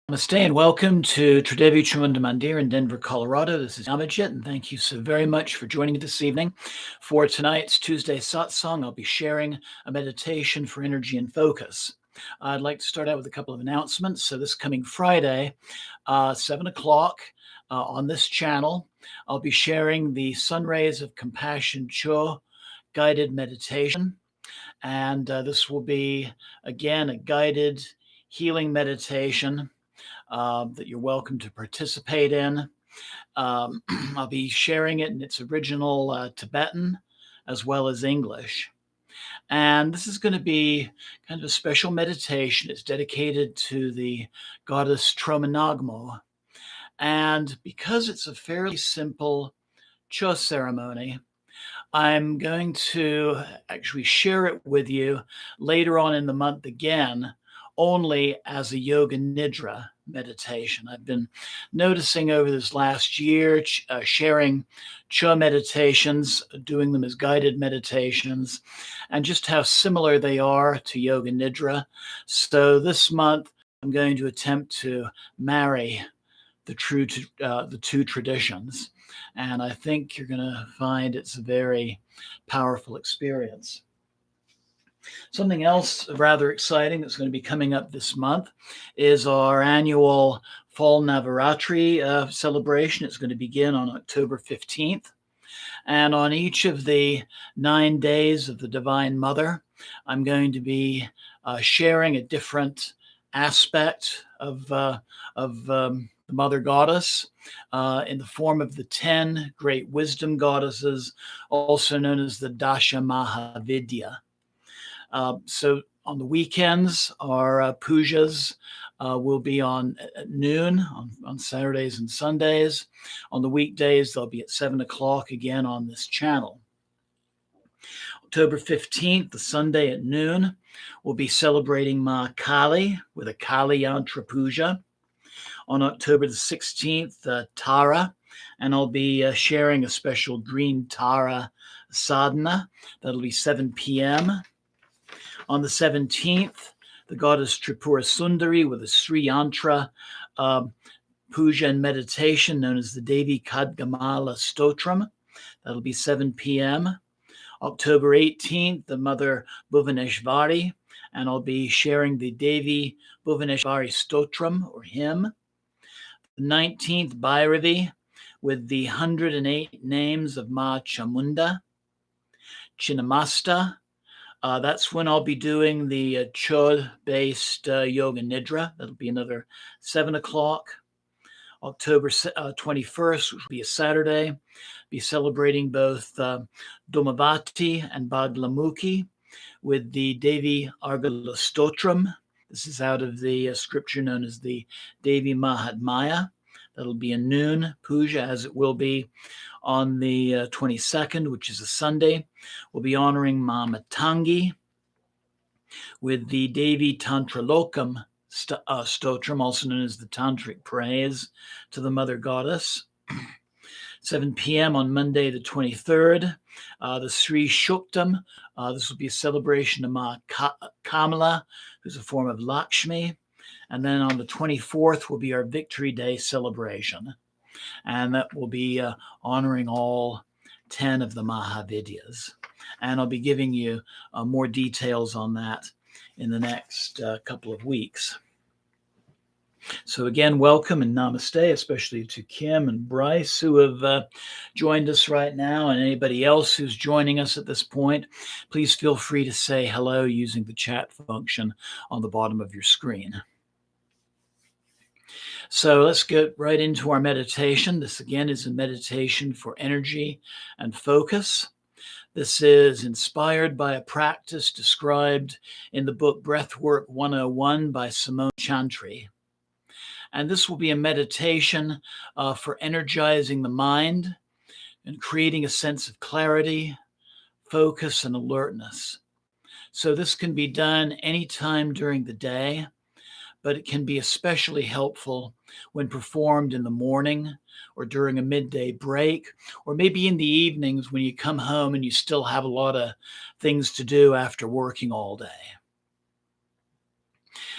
Namaste and welcome to Tridevi Chamunda Mandir in Denver, Colorado. This is Yamajit, and thank you so very much for joining me this evening. For tonight's Tuesday satsang, I'll be sharing a meditation for energy and focus. I'd like to start out with a couple of announcements. So this coming Friday, 7 o'clock on this channel, I'll be sharing the Sun Rays of Compassion Cho guided meditation. And this will be, again, a guided healing meditation that you're welcome to participate in. I'll be sharing it in its original Tibetan as well as English. And this is going to be kind of a special meditation. It's dedicated to the goddess Tromenagmo. And because it's a fairly simple Cho ceremony, I'm going to actually share it with you later on in the month again, only as a yoga nidra meditation. I've been noticing over this last year, sharing Cho meditations, doing them as guided meditations, and just how similar they are to yoga nidra. So this month, I'm going to attempt to marry the two traditions. And I think you're going to find it's a very powerful experience. Something else rather exciting that's going to be coming up this month is our annual Fall Navaratri celebration. It's going to begin on October 15th. And on each of the 9 days of the Divine Mother, I'm going to be sharing a different aspect of the Mother Goddess in the form of the 10 great wisdom goddesses, also known as the Dasha Mahavidya. So on the weekends, our pujas will be on at noon on Saturdays and Sundays. On the weekdays, they'll be at 7 o'clock again on this channel. October 15th, the Sunday at noon, we'll be celebrating Ma Kali with a Kali Yantra Puja. On October the 16th, Tara, and I'll be sharing a special green Tara sadhana. That'll be 7 p.m. On the 17th, the goddess Tripura Sundari with a Sri Yantra puja and meditation known as the Devi Khadgamala Stotram. That'll be 7 p.m. October 18th, the Mother Bhuvaneshvari, and I'll be sharing the Devi Bhuvaneshvari Stotram or hymn. The 19th, Bhairavi, with the 108 names of Ma Chamunda. Chinnamasta, that's when I'll be doing the Cho-based Yoga Nidra. That'll be another 7 o'clock. October 21st, which will be a Saturday, be celebrating both Domavati and Baglamukhi with the Devi Argala Stotram. This is out of the scripture known as the Devi Mahatmya. That'll be a noon puja, as it will be on the 22nd, which is a Sunday. We'll be honoring Ma Matangi with the Devi Tantralokam Stotram, also known as the Tantric Praise to the Mother Goddess. 7 p.m. on Monday the 23rd, the Sri Shuktam. This will be a celebration of Ma Kamala, who's a form of Lakshmi. And then on the 24th will be our Victory Day celebration. And that will be honoring all 10 of the Mahavidyas. And I'll be giving you more details on that in the next couple of weeks. So again, welcome and namaste, especially to Kim and Bryce who have joined us right now, and anybody else who's joining us at this point. Please feel free to say hello using the chat function on the bottom of your screen. So let's get right into our meditation. This again is a meditation for energy and focus. This is inspired by a practice described in the book Breathwork 101 by Simone Chantry. And this will be a meditation for energizing the mind and creating a sense of clarity, focus, and alertness. So this can be done anytime during the day, but it can be especially helpful when performed in the morning or during a midday break, or maybe in the evenings when you come home and you still have a lot of things to do after working all day.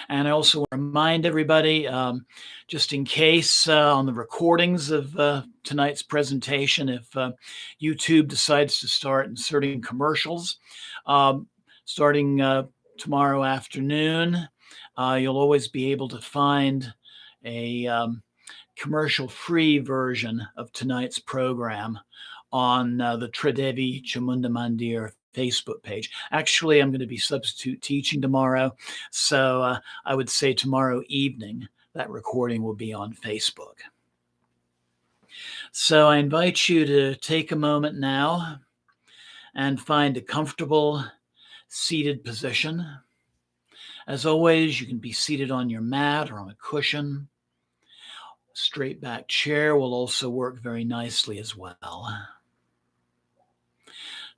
And I also want to remind everybody, just in case on the recordings of tonight's presentation, if YouTube decides to start inserting commercials, starting tomorrow afternoon, you'll always be able to find a commercial-free version of tonight's program on the Tridevi Chamunda Mandir Facebook page. Actually, I'm going to be substitute teaching tomorrow, so I would say tomorrow evening that recording will be on Facebook. So I invite you to take a moment now and find a comfortable seated position. As always, you can be seated on your mat or on a cushion. Straight back chair will also work very nicely as well.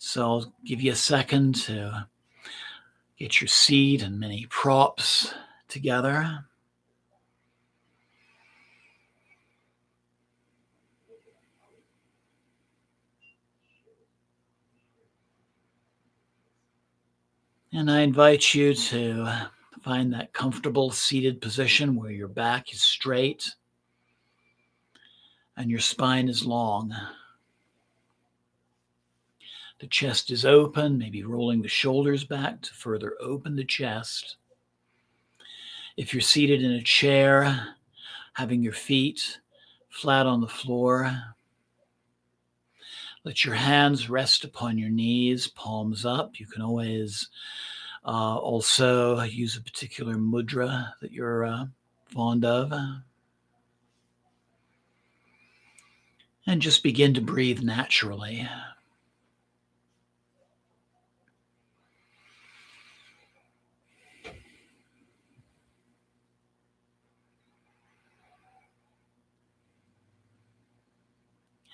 So I'll give you a second to get your seat and many props together. And I invite you to find that comfortable seated position where your back is straight and your spine is long. The chest is open, maybe rolling the shoulders back to further open the chest. If you're seated in a chair, having your feet flat on the floor, let your hands rest upon your knees, palms up. You can always also use a particular mudra that you're fond of. And just begin to breathe naturally.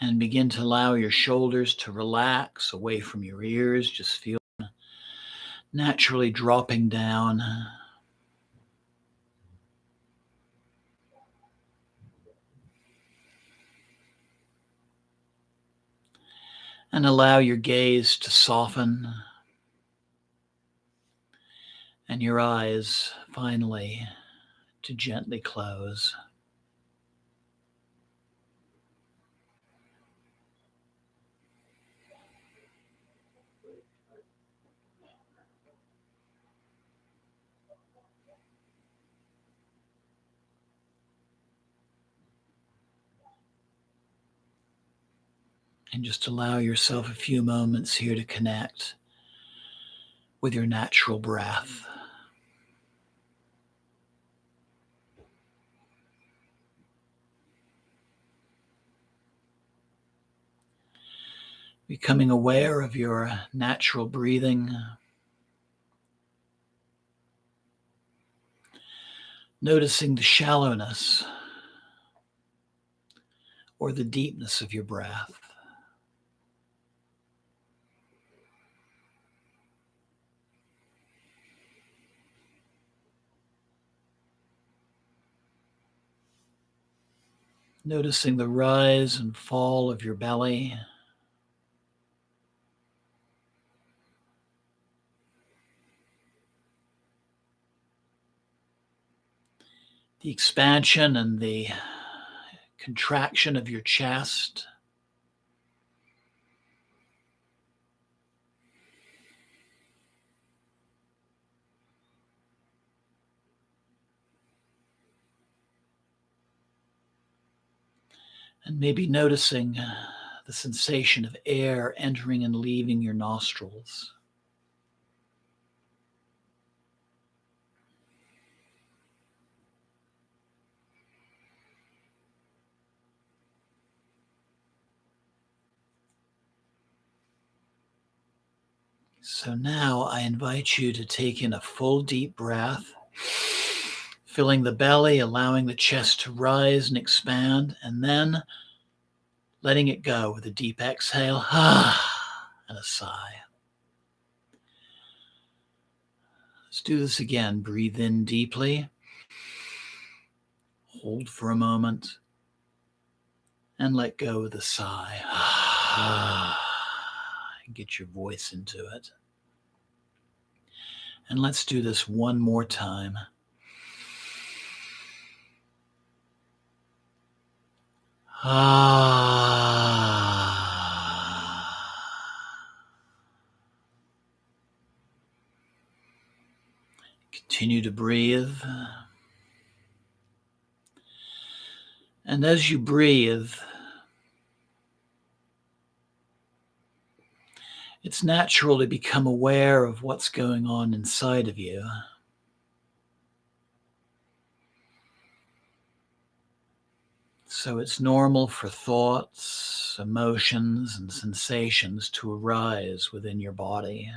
And begin to allow your shoulders to relax away from your ears. Just feel naturally dropping down. And allow your gaze to soften and your eyes finally to gently close. And just allow yourself a few moments here to connect with your natural breath. Becoming aware of your natural breathing. Noticing the shallowness or the deepness of your breath. Noticing the rise and fall of your belly. The expansion and the contraction of your chest. And maybe noticing the sensation of air entering and leaving your nostrils. So now I invite you to take in a full deep breath, filling the belly, allowing the chest to rise and expand, and then letting it go with a deep exhale and a sigh. Let's do this again. Breathe in deeply, hold for a moment, and let go with a sigh. Get your voice into it. And let's do this one more time. Continue to breathe. And as you breathe, it's natural to become aware of what's going on inside of you. So it's normal for thoughts, emotions, and sensations to arise within your body.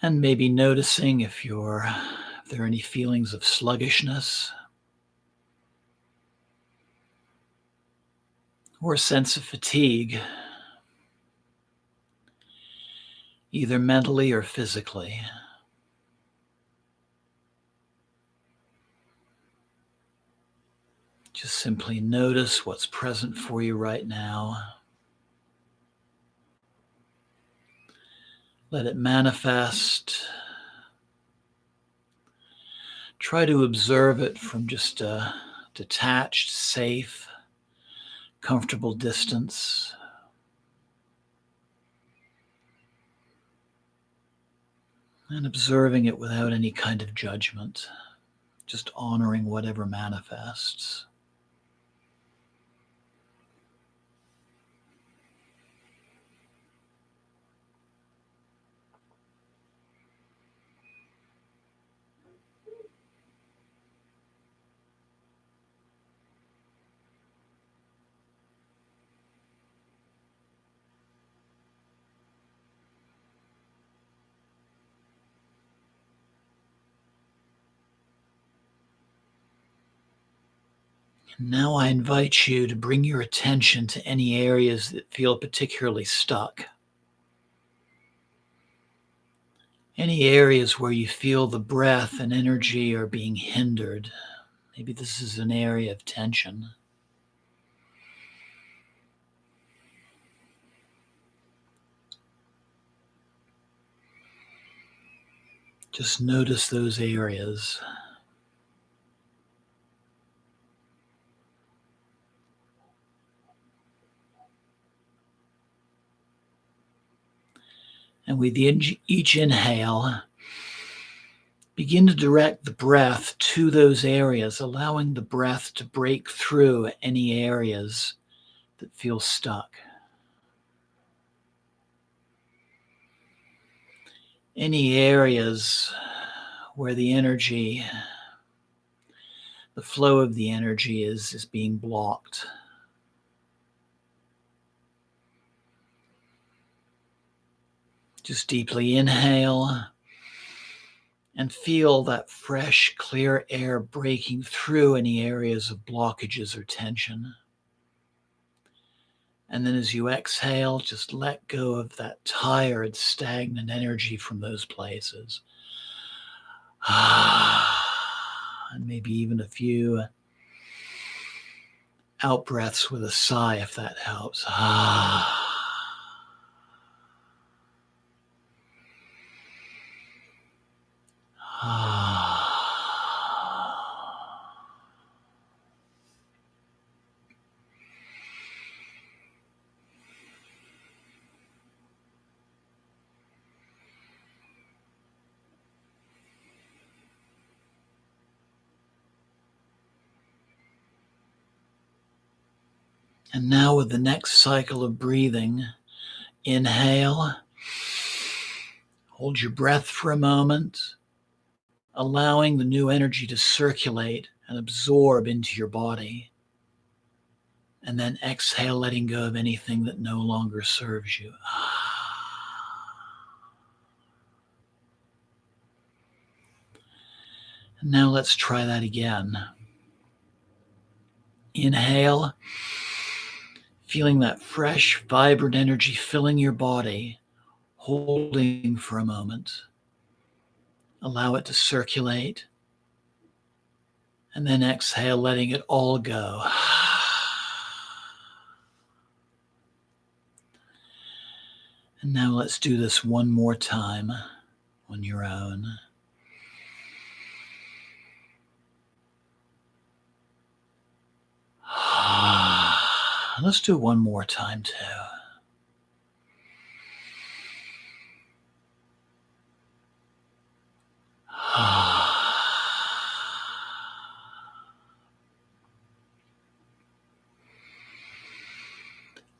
And maybe noticing if there are any feelings of sluggishness or a sense of fatigue, either mentally or physically. Just simply notice what's present for you right now. Let it manifest. Try to observe it from just a detached, safe, comfortable distance. And observing it without any kind of judgment, just honoring whatever manifests. Now I invite you to bring your attention to any areas that feel particularly stuck. Any areas where you feel the breath and energy are being hindered. Maybe this is an area of tension. Just notice those areas. And with each inhale, begin to direct the breath to those areas, allowing the breath to break through any areas that feel stuck. Any areas where the energy, the flow of the energy is being blocked. Just deeply inhale and feel that fresh, clear air breaking through any areas of blockages or tension. And then as you exhale, just let go of that tired, stagnant energy from those places. And maybe even a few out breaths with a sigh if that helps. And now with the next cycle of breathing, inhale, hold your breath for a moment, allowing the new energy to circulate and absorb into your body. And then exhale, letting go of anything that no longer serves you. And now let's try that again. Inhale, feeling that fresh, vibrant energy filling your body, holding for a moment. Allow it to circulate. And then exhale, letting it all go. And now let's do this one more time on your own. Let's do it one more time too.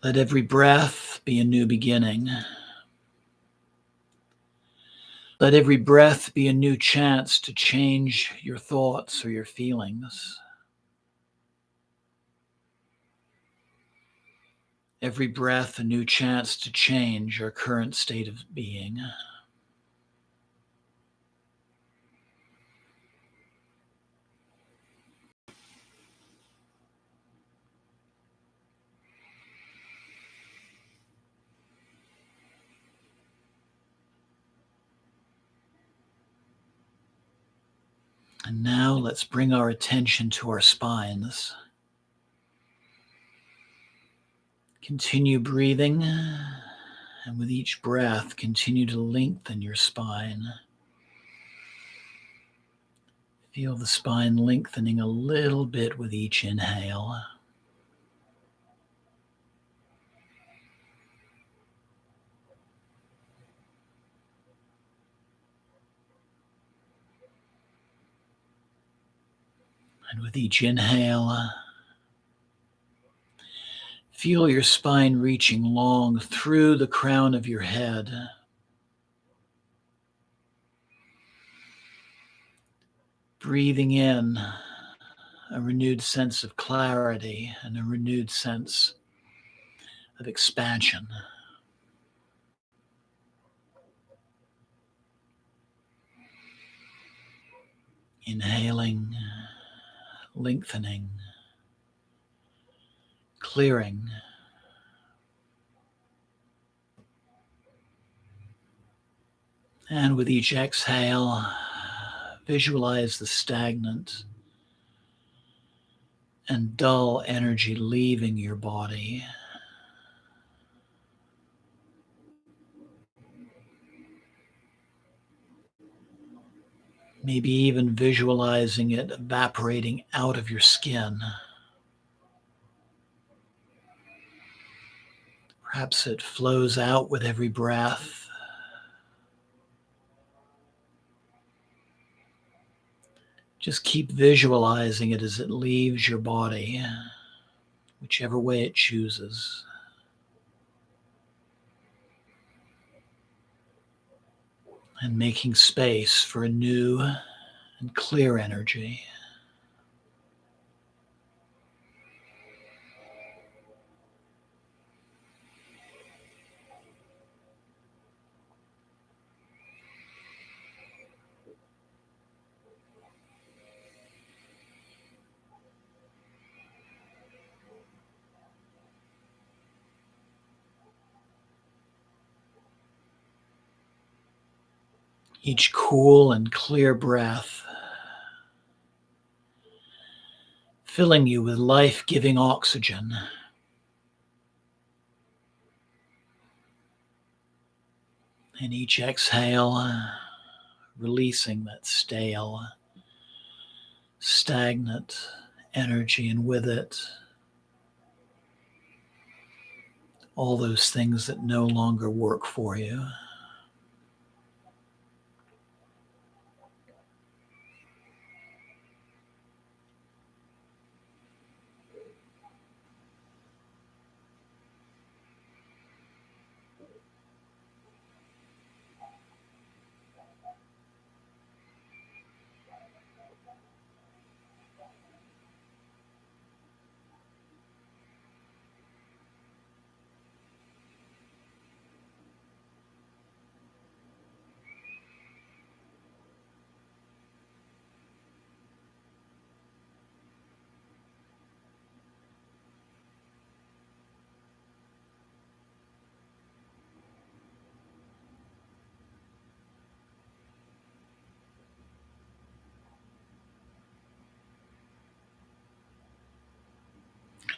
Let every breath be a new beginning. Let every breath be a new chance to change your thoughts or your feelings. Every breath a new chance to change our current state of being. And now let's bring our attention to our spines. Continue breathing, and with each breath, continue to lengthen your spine. Feel the spine lengthening a little bit with each inhale. And with each inhale, feel your spine reaching long through the crown of your head. Breathing in a renewed sense of clarity and a renewed sense of expansion. Inhaling, lengthening, clearing. And with each exhale, visualize the stagnant and dull energy leaving your body. Maybe even visualizing it evaporating out of your skin. Perhaps it flows out with every breath. Just keep visualizing it as it leaves your body, whichever way it chooses. And making space for a new and clear energy. Each cool and clear breath filling you with life-giving oxygen. And each exhale, releasing that stale, stagnant energy, and with it, all those things that no longer work for you.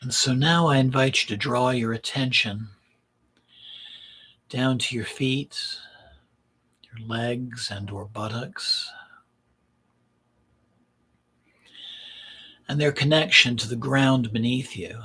And so now I invite you to draw your attention down to your feet, your legs and or buttocks, and their connection to the ground beneath you.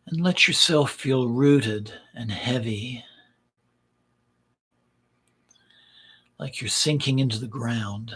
And let yourself feel rooted and heavy, like you're sinking into the ground.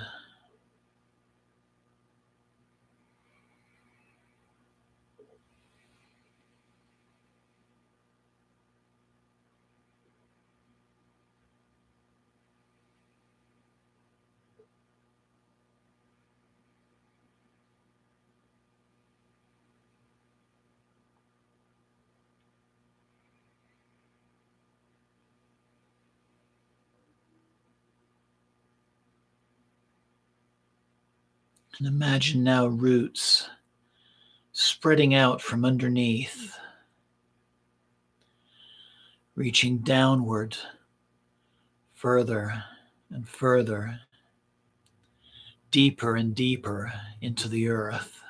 And imagine now roots spreading out from underneath, reaching downward further and further, deeper and deeper into the earth.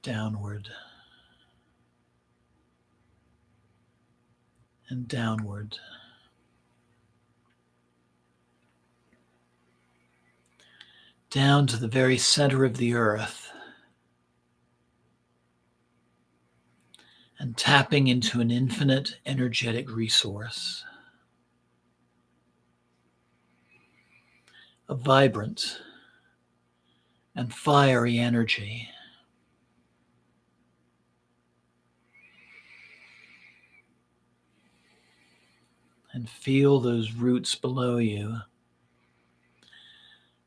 Downward and downward. Down to the very center of the earth, and tapping into an infinite energetic resource, a vibrant and fiery energy. And feel those roots below you,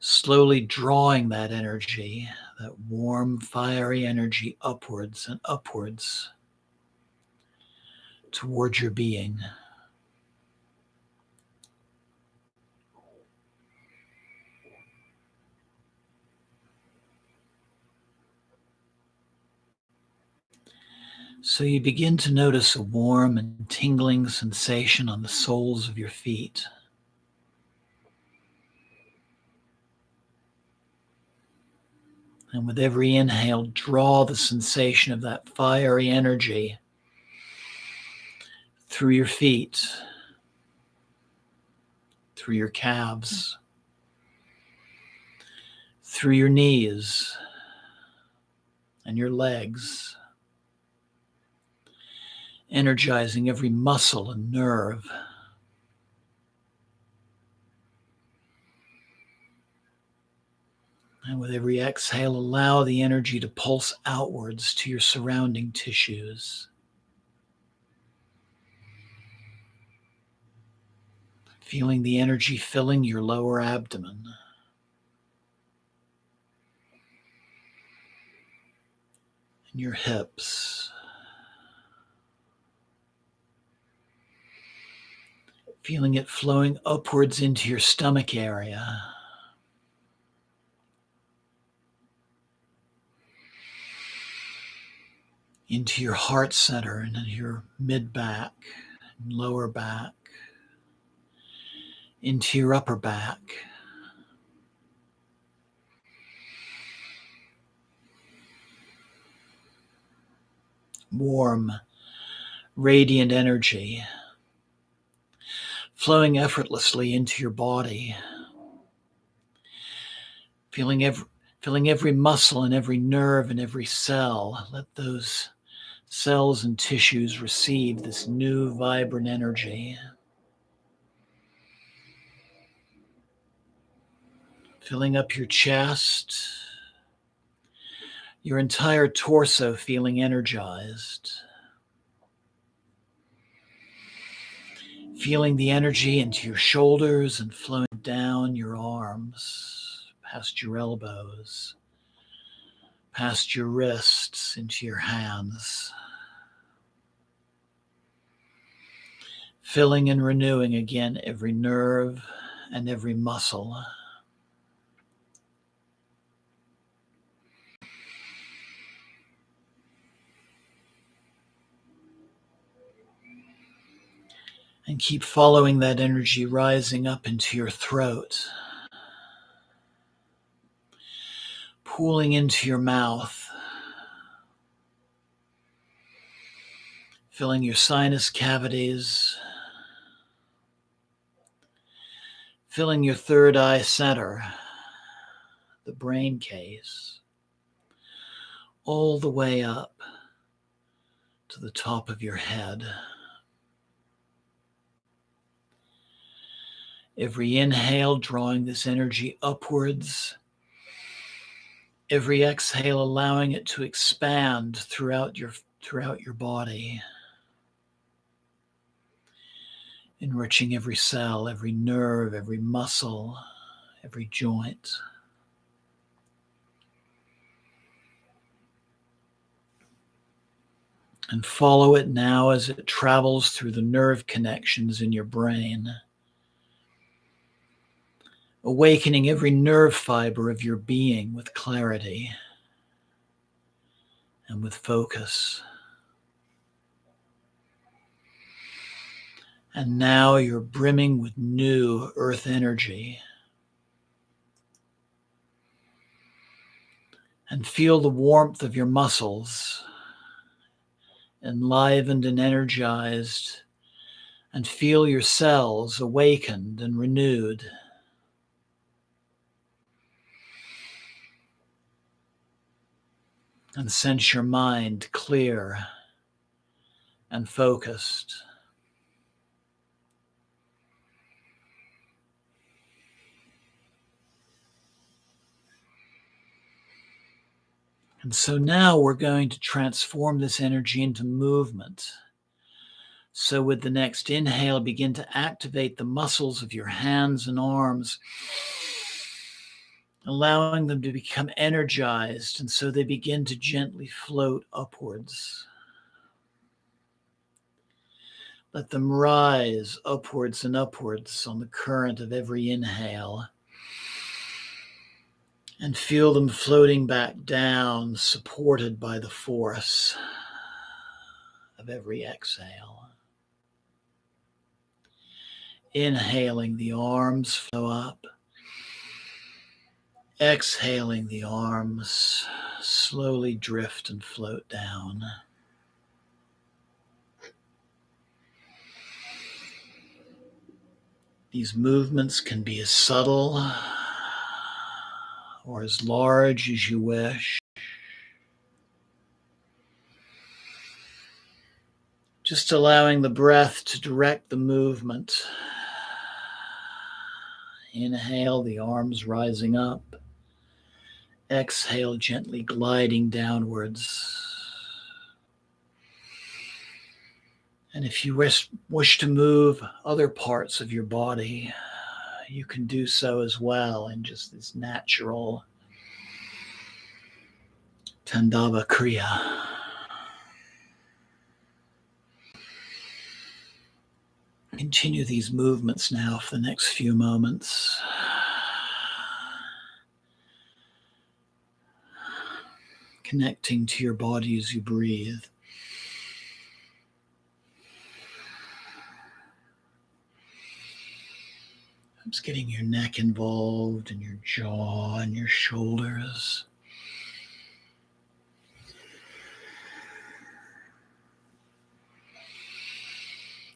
slowly drawing that energy, that warm, fiery energy upwards and upwards towards your being. So you begin to notice a warm and tingling sensation on the soles of your feet. And with every inhale, draw the sensation of that fiery energy through your feet, through your calves, through your knees and your legs, energizing every muscle and nerve. And with every exhale, allow the energy to pulse outwards to your surrounding tissues. Feeling the energy filling your lower abdomen. And your hips. Feeling it flowing upwards into your stomach area. Into your heart center and your mid back, lower back, into your upper back. Warm, radiant energy flowing effortlessly into your body. Feeling every muscle and every nerve and every cell. Let those cells and tissues receive this new vibrant energy. Filling up your chest, your entire torso feeling energized. Feeling the energy into your shoulders and flowing down your arms, past your elbows, past your wrists, into your hands. Filling and renewing again every nerve and every muscle. And keep following that energy rising up into your throat, pooling into your mouth, filling your sinus cavities, filling your third eye center, the brain case, all the way up to the top of your head. Every inhale drawing this energy upwards, every exhale allowing it to expand throughout your body, enriching every cell, every nerve, every muscle, every joint. And follow it now as it travels through the nerve connections in your brain, awakening every nerve fiber of your being with clarity and with focus. And now you're brimming with new earth energy. And feel the warmth of your muscles, enlivened and energized, and feel your cells awakened and renewed. And sense your mind clear and focused. And so now we're going to transform this energy into movement. So with the next inhale, begin to activate the muscles of your hands and arms, allowing them to become energized, and so they begin to gently float upwards. Let them rise upwards and upwards on the current of every inhale, and feel them floating back down, supported by the force of every exhale. Inhaling, the arms flow up. Exhaling, the arms slowly drift and float down. These movements can be as subtle or as large as you wish. Just allowing the breath to direct the movement. Inhale, the arms rising up. Exhale, gently gliding downwards. And if you wish to move other parts of your body, you can do so as well in just this natural Tandava Kriya. Continue these movements now for the next few moments. Connecting to your body as you breathe. Just getting your neck involved and your jaw and your shoulders.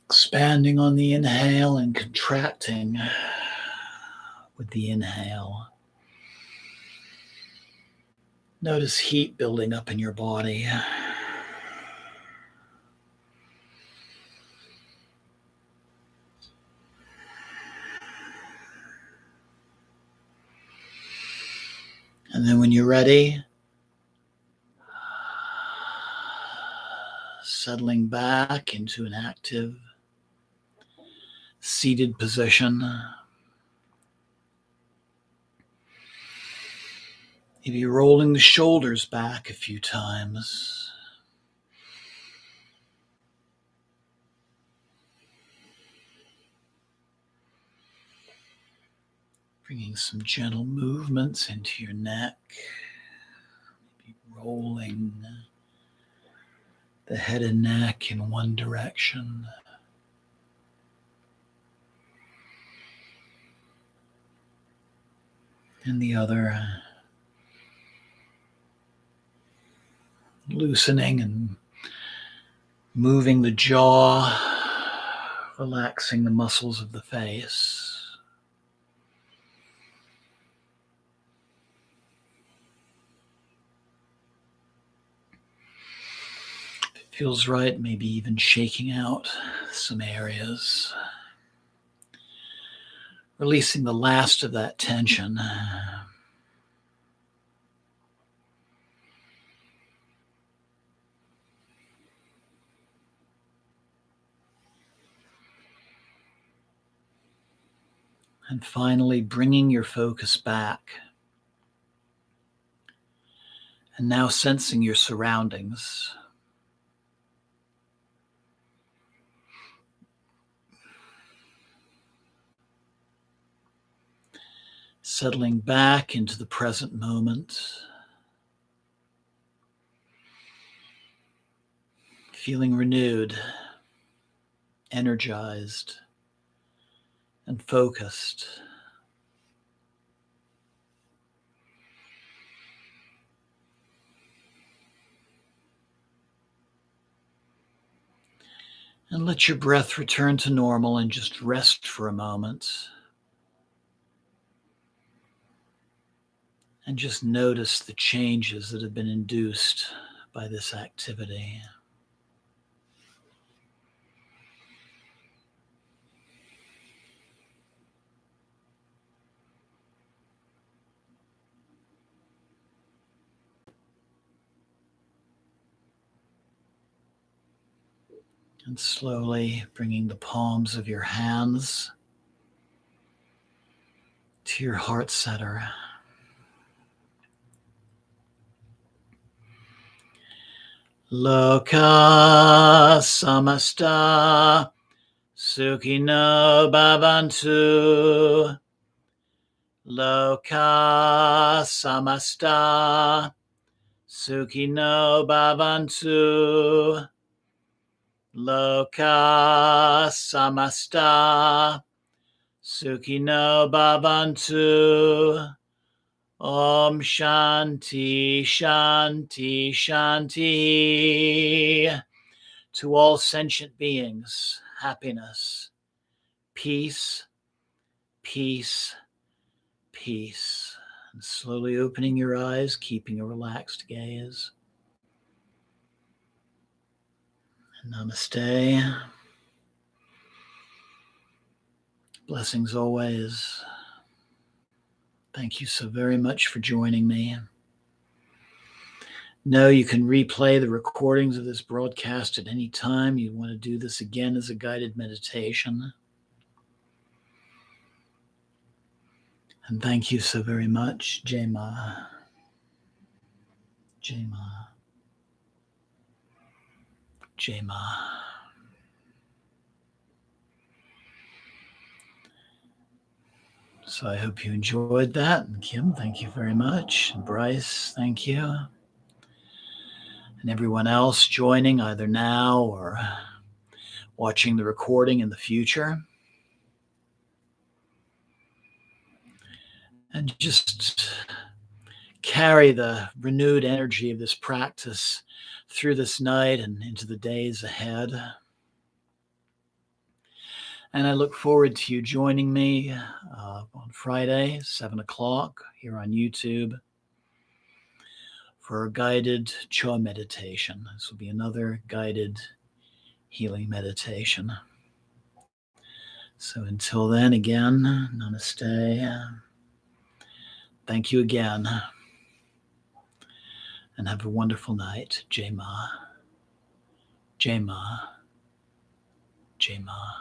Expanding on the inhale and contracting with the inhale. Notice heat building up in your body. And then when you're ready, settling back into an active seated position. Maybe rolling the shoulders back a few times. Bringing some gentle movements into your neck. Maybe rolling the head and neck in one direction. and the other. Loosening and moving the jaw, relaxing the muscles of the face. If it feels right, maybe even shaking out some areas. Releasing the last of that tension. And finally, bringing your focus back. And now sensing your surroundings. Settling back into the present moment. Feeling renewed, energized, and focused. And let your breath return to normal and just rest for a moment. And just notice the changes that have been induced by this activity. And slowly bringing the palms of your hands to your heart center. Loka samasta sukhino bhavantu. Loka samasta sukhino bhavantu. Loka samasta sukhino bhavantu. Om Shanti, Shanti, Shanti. To all sentient beings, happiness, peace, peace, peace. And slowly opening your eyes, keeping a relaxed gaze. And namaste. Blessings always. Thank you so very much for joining me. Know you can replay the recordings of this broadcast at any time you want to do this again as a guided meditation. And thank you so very much. Jai Ma. Jai Ma. Jai Ma. So I hope you enjoyed that. And Kim, thank you very much. And Bryce, thank you. And everyone else joining either now or watching the recording in the future. And just carry the renewed energy of this practice through this night and into the days ahead. And I look forward to you joining me on Friday, 7 o'clock, here on YouTube for a guided Choa meditation. This will be another guided healing meditation. So until then, again, namaste. Thank you again. And have a wonderful night. Jai Ma. Jai Ma. Jai Ma.